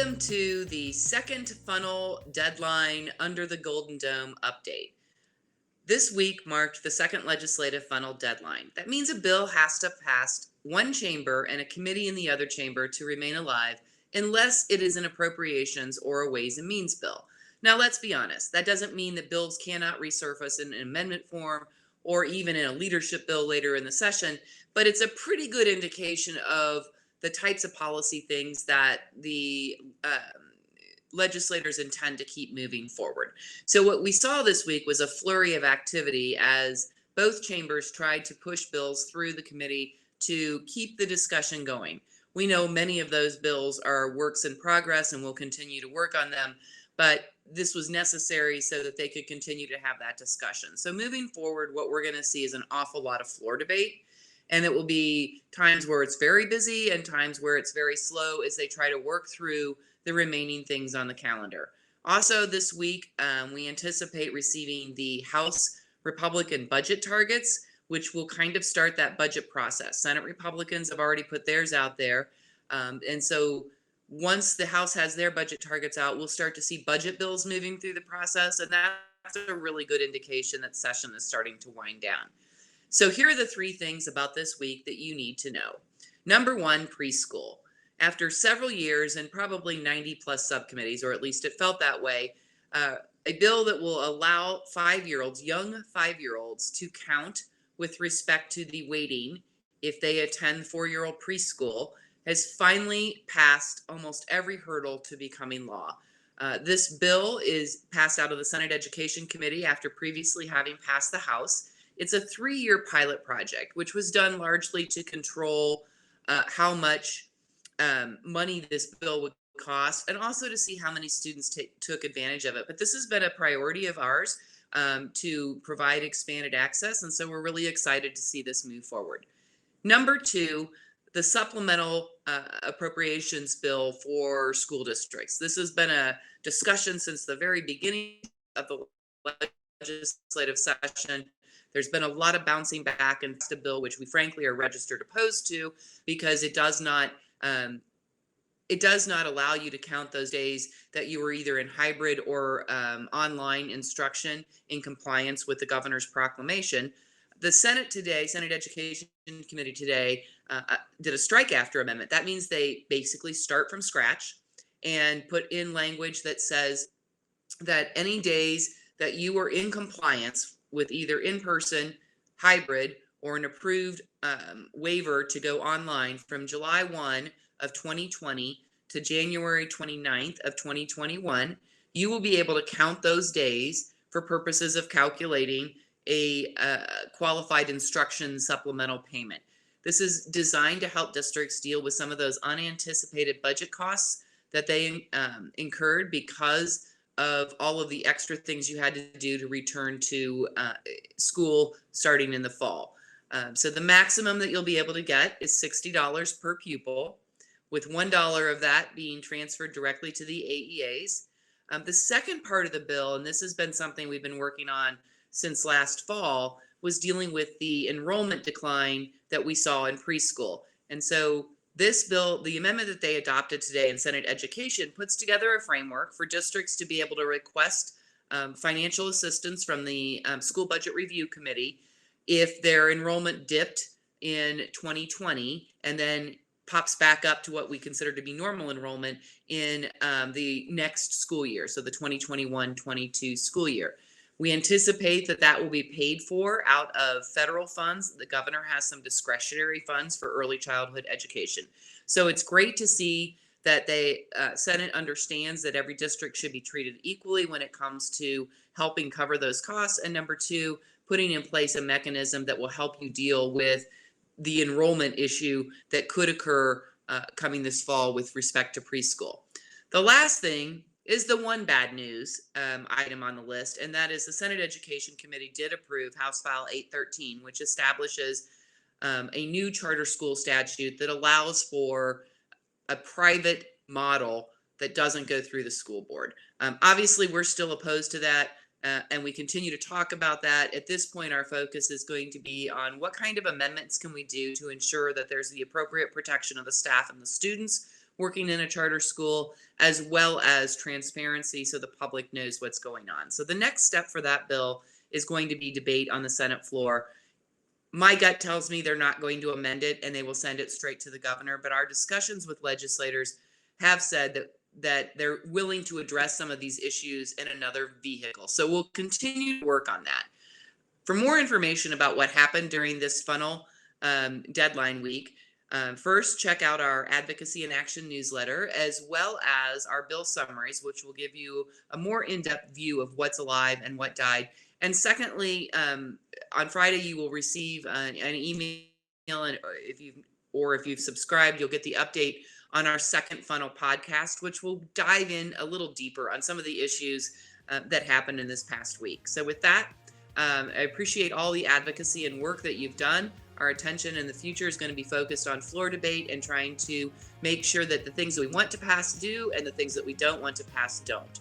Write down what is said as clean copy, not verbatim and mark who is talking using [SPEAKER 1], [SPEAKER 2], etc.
[SPEAKER 1] Welcome to the second funnel deadline under the Golden Dome update. This week marked the second legislative funnel deadline. That means a bill has to pass one chamber and a committee in the other chamber to remain alive, unless it is an appropriations or a ways and means bill. Now, let's be honest, that doesn't mean that bills cannot resurface in an amendment form or even in a leadership bill later in the session, but it's a pretty good indication of the types of policy things that the legislators intend to keep moving forward. So what we saw this week was a flurry of activity as both chambers tried to push bills through the committee to keep the discussion going. We know many of those bills are works in progress and will continue to work on them, but this was necessary so that they could continue to have that discussion. So moving forward, what we're going to see is an awful lot of floor debate. And it will be times where it's very busy and times where it's very slow as they try to work through the remaining things on the calendar. Also this week, we anticipate receiving the House Republican budget targets, which will kind of start that budget process. Senate Republicans have already put theirs out there. And so once the House has their budget targets out, we'll start to see budget bills moving through the process. And that's a really good indication that session is starting to wind down. So here are the three things about this week that you need to know. Number one, preschool. After several years and probably 90 plus subcommittees, or at least it felt that way, a bill that will allow 5-year-olds, young 5-year-olds, to count with respect to the weighting if they attend 4-year-old preschool has finally passed almost every hurdle to becoming law. This bill is passed out of the Senate Education Committee after previously having passed the House. It's a 3-year pilot project, which was done largely to control how much money this bill would cost and also to see how many students took advantage of it. But this has been a priority of ours to provide expanded access. And so we're really excited to see this move forward. Number two, the supplemental appropriations bill for school districts. This has been a discussion since the very beginning of the legislative session. There's been a lot of bouncing back and a bill which we frankly are registered opposed to because it does not allow you to count those days that you were either in hybrid or online instruction in compliance with the governor's proclamation. The Senate Education Committee today did a strike after amendment. That means they basically start from scratch and put in language that says that any days that you were in compliance with either in-person, hybrid, or an approved waiver to go online from July 1 of 2020 to January 29th of 2021, you will be able to count those days for purposes of calculating a qualified instruction supplemental payment. This is designed to help districts deal with some of those unanticipated budget costs that they incurred because of all of the extra things you had to do to return to school starting in the fall. So the maximum that you'll be able to get is $60 per pupil, with $1 of that being transferred directly to the AEAs. The second part of the bill, and this has been something we've been working on since last fall, was dealing with the enrollment decline that we saw in preschool. And so this bill, the amendment that they adopted today in Senate Education, puts together a framework for districts to be able to request financial assistance from the School Budget Review Committee if their enrollment dipped in 2020 and then pops back up to what we consider to be normal enrollment in the next school year, so the 2021-22 school year. We anticipate that that will be paid for out of federal funds. The governor has some discretionary funds for early childhood education. So it's great to see that the Senate understands that every district should be treated equally when it comes to helping cover those costs. And number two, putting in place a mechanism that will help you deal with the enrollment issue that could occur coming this fall with respect to preschool. The last thing is the one bad news item on the list, and that is the Senate Education Committee did approve House File 813, which establishes a new charter school statute that allows for a private model that doesn't go through the school board. Obviously, we're still opposed to that, and we continue to talk about that. At this point, our focus is going to be on what kind of amendments can we do to ensure that there's the appropriate protection of the staff and the students working in a charter school, as well as transparency so the public knows what's going on. So the next step for that bill is going to be debate on the Senate floor. My gut tells me they're not going to amend it and they will send it straight to the governor, but our discussions with legislators have said that they're willing to address some of these issues in another vehicle. So we'll continue to work on that. For more information about what happened during this funnel deadline week, first check out our Advocacy in Action newsletter, as well as our bill summaries, which will give you a more in-depth view of what's alive and what died. And secondly, on Friday, you will receive an email, and if you've subscribed, you'll get the update on our second funnel podcast, which will dive in a little deeper on some of the issues that happened in this past week. So with that, I appreciate all the advocacy and work that you've done. Our attention in the future is going to be focused on floor debate and trying to make sure that the things that we want to pass do and the things that we don't want to pass don't.